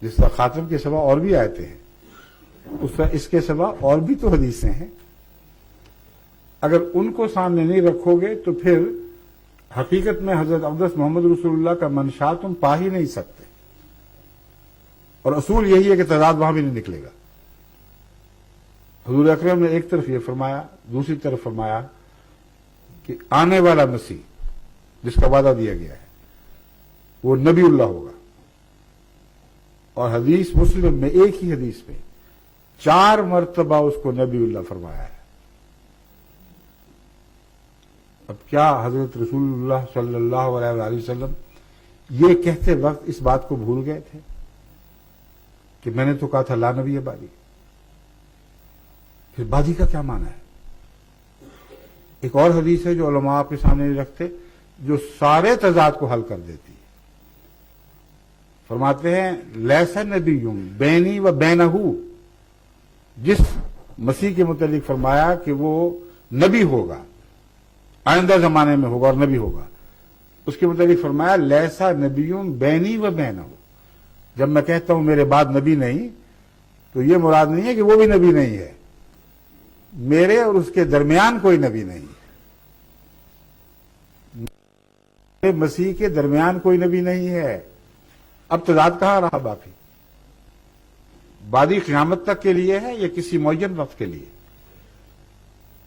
جس طرح خاتم کے سوا اور بھی آیتیں ہیں، اس طرح اس کے سوا اور بھی تو حدیثیں ہیں. اگر ان کو سامنے نہیں رکھو گے تو پھر حقیقت میں حضرت اقدس محمد رسول اللہ کا منشا تم پا ہی نہیں سکتے. اور اصول یہی ہے کہ تضاد وہاں بھی نہیں نکلے گا. حضور اکرم نے ایک طرف یہ فرمایا، دوسری طرف فرمایا کہ آنے والا مسیح جس کا وعدہ دیا گیا ہے وہ نبی اللہ ہوگا. اور حدیث مسلم میں ایک ہی حدیث میں 4 مرتبہ اس کو نبی اللہ فرمایا ہے. اب کیا حضرت رسول اللہ صلی اللہ علیہ وآلہ وسلم یہ کہتے وقت اس بات کو بھول گئے تھے کہ میں نے تو کہا تھا لا نبی بعدی؟ پھر بعدی کا کیا معنی ہے؟ ایک اور حدیث ہے جو علماء آپ کے سامنے نہیں رکھتے، جو سارے تضاد کو حل کر دیتی ہے. فرماتے ہیں لیس نبی بینی و بینہ، جس مسیح کے متعلق فرمایا کہ وہ نبی ہوگا، آئندہ زمانے میں ہوگا اور نبی ہوگا، اس کے متعلق فرمایا لیسا نبی بینی و بینہ. جب میں کہتا ہوں میرے بعد نبی نہیں تو یہ مراد نہیں ہے کہ وہ بھی نبی نہیں ہے، میرے اور اس کے درمیان کوئی نبی نہیں ہے. میرے مسیح کے درمیان کوئی نبی نہیں ہے. اب تضاد کہاں رہا باقی؟ بعدی قیامت تک کے لیے ہے یا کسی معین وقت کے لیے؟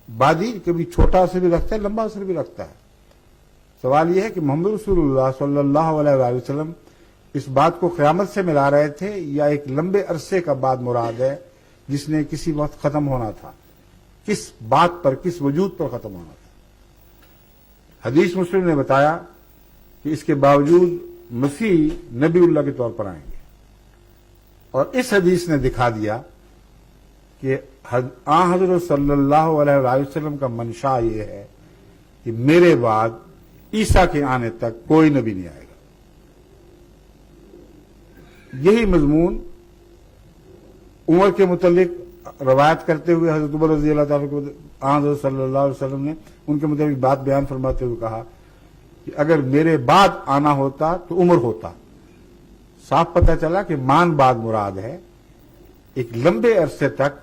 بعدی کبھی چھوٹا اثر بھی رکھتا ہے، لمبا اثر بھی رکھتا ہے. سوال یہ ہے کہ محمد رسول اللہ صلی اللہ علیہ وآلہ وسلم اس بات کو قیامت سے ملا رہے تھے یا ایک لمبے عرصے کا بعد مراد ہے جس نے کسی وقت ختم ہونا تھا؟ کس بات پر، کس وجود پر ختم ہونا تھا؟ حدیث مسلم نے بتایا کہ اس کے باوجود مسیح نبی اللہ کے طور پر آئیں گے. اور اس حدیث نے دکھا دیا کہ آن حضرت صلی اللہ علیہ وآلہ وسلم کا منشا یہ ہے کہ میرے بعد عیسیٰ کے آنے تک کوئی نبی نہیں آئے گا. یہی مضمون عمر کے متعلق روایت کرتے ہوئے حضرت عمر رضی اللہ تعالیٰ کو آن حضرت صلی اللہ علیہ وسلم نے ان کے متعلق بات بیان فرماتے ہوئے کہا کہ اگر میرے بعد آنا ہوتا تو عمر ہوتا. صاف پتہ چلا کہ مان بعد مراد ہے. ایک لمبے عرصے تک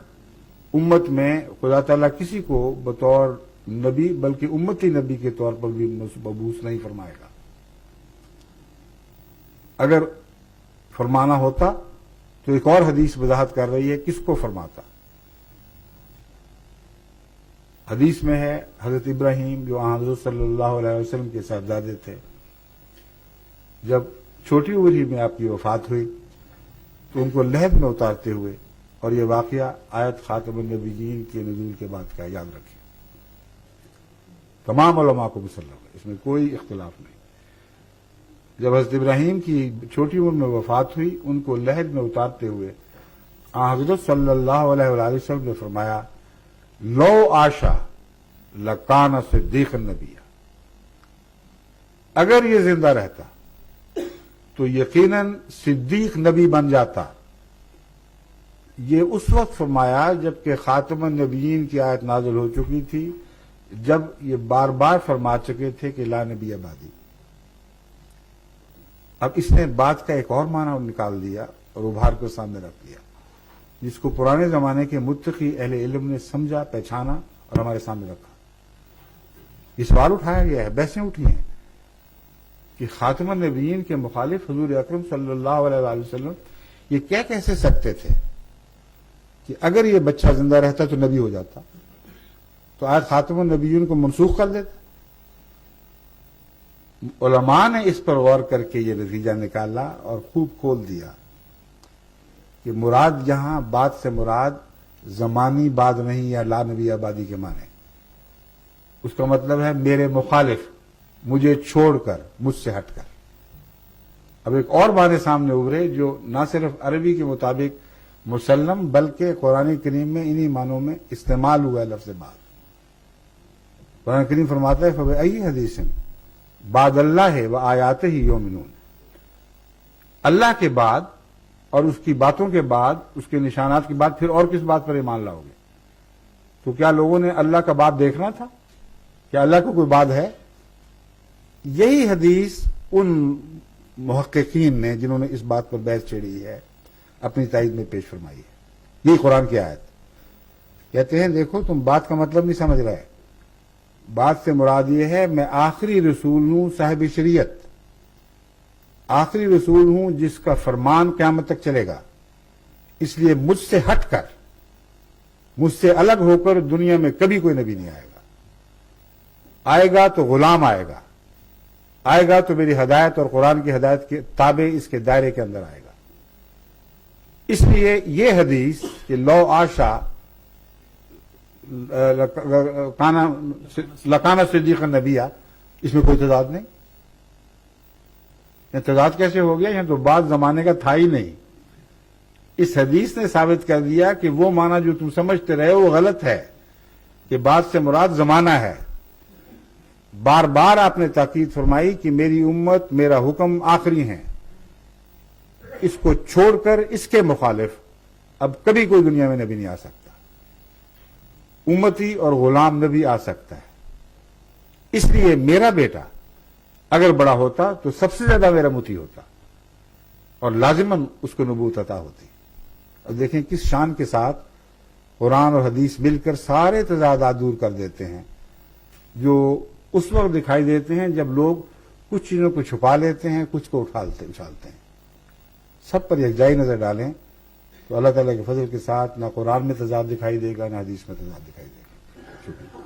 امت میں خدا تعالیٰ کسی کو بطور نبی بلکہ امتی نبی کے طور پر بھی مبعوث نہیں فرمائے گا. اگر فرمانا ہوتا تو ایک اور حدیث وضاحت کر رہی ہے کس کو فرماتا. حدیث میں ہے حضرت ابراہیم جو حضرت صلی اللہ علیہ وسلم کے صاحبزادے تھے، جب چھوٹی عمر ہی میں آپ کی وفات ہوئی تو ان کو لحد میں اتارتے ہوئے، اور یہ واقعہ آیت خاتم النبیین کے نزول کے بعد کا یاد رکھیں. تمام علماء کو مسلم ہے، اس میں کوئی اختلاف نہیں. جب حضرت ابراہیم کی چھوٹی عمر میں وفات ہوئی ان کو لحد میں اتارتے ہوئے حضرت صلی اللہ علیہ وآلہ وسلم نے فرمایا لو آشا لکان صدیق النبی، اگر یہ زندہ رہتا تو یقیناً صدیق نبی بن جاتا. یہ اس وقت فرمایا جبکہ خاتم النبیین کی آیت نازل ہو چکی تھی، جب یہ بار بار فرما چکے تھے کہ لا نبی بعدی. اب اس نے بات کا ایک اور معنی نکال دیا اور ابھار کو سامنے رکھ دیا جس کو پرانے زمانے کے متقی اہل علم نے سمجھا، پہچانا اور ہمارے سامنے رکھا. یہ سوال اٹھایا گیا ہے، بحثیں اٹھی ہیں کہ خاتم النبیین کے مخالف حضور اکرم صلی اللہ علیہ وآلہ وسلم یہ کیا کہہ سکتے تھے کہ اگر یہ بچہ زندہ رہتا تو نبی ہو جاتا، تو آج خاتم النبیین کو منسوخ کر دیتا. علماء نے اس پر غور کر کے یہ نتیجہ نکالا اور خوب کھول دیا کہ مراد یہاں بعد سے مراد زمانی بعد نہیں یا لا نبی آبادی کے معنی. اس کا مطلب ہے میرے مخالف، مجھے چھوڑ کر، مجھ سے ہٹ کر. اب ایک اور معنی سامنے ابھرے جو نہ صرف عربی کے مطابق مسلم بلکہ قرآن کریم میں انہی معنوں میں استعمال ہوا ہے لفظ بعد. قرآن کریم فرماتا ہے فبأي حدیث بعد اللہ و آیاتہ یؤمنون، اللہ کے بعد اور اس کی باتوں کے بعد، اس کے نشانات کے بعد پھر اور کس بات پر ایمان لاؤ گے؟ تو کیا لوگوں نے اللہ کا بعد دیکھنا تھا؟ کیا اللہ کو کوئی بعد ہے؟ یہی حدیث ان محققین نے جنہوں نے اس بات پر بحث چھیڑی ہے اپنی تائید میں پیش فرمائی ہے. یہی قرآن کی آیت. کہتے ہیں دیکھو تم بات کا مطلب نہیں سمجھ رہے. بات سے مراد یہ ہے میں آخری رسول ہوں صاحب شریعت، آخری رسول ہوں جس کا فرمان قیامت تک چلے گا. اس لیے مجھ سے ہٹ کر، مجھ سے الگ ہو کر دنیا میں کبھی کوئی نبی نہیں آئے گا. آئے گا تو غلام آئے گا، آئے گا تو میری ہدایت اور قرآن کی ہدایت کے تابع اس کے دائرے کے اندر آئے گا. اس لیے یہ حدیث کہ لو آشا لکانا صدیق نبیہ، اس میں کوئی تضاد نہیں. تضاد کیسے ہو گیا؟ یہاں تو بعض زمانے کا تھا ہی نہیں. اس حدیث نے ثابت کر دیا کہ وہ معنی جو تم سمجھتے رہے وہ غلط ہے، کہ بعد سے مراد زمانہ ہے. بار بار آپ نے تاکید فرمائی کہ میری امت میرا حکم آخری ہے، اس کو چھوڑ کر اس کے مخالف اب کبھی کوئی دنیا میں نبی نہیں آ سکتا. امتی اور غلام نبی آ سکتا ہے. اس لیے میرا بیٹا اگر بڑا ہوتا تو سب سے زیادہ میرا مطیع ہوتا اور لازماً اس کو نبوت عطا ہوتی. اب دیکھیں کس شان کے ساتھ قرآن اور حدیث مل کر سارے تضادات دور کر دیتے ہیں جو اس وقت دکھائی دیتے ہیں جب لوگ کچھ چیزوں کو چھپا لیتے ہیں، کچھ کو اچھالتے ہیں. سب پر یکجائی نظر ڈالیں تو اللہ تعالیٰ کے فضل کے ساتھ نہ قرآن میں تضاد دکھائی دے گا، نہ حدیث میں تضاد دکھائی دے گا. شکریہ.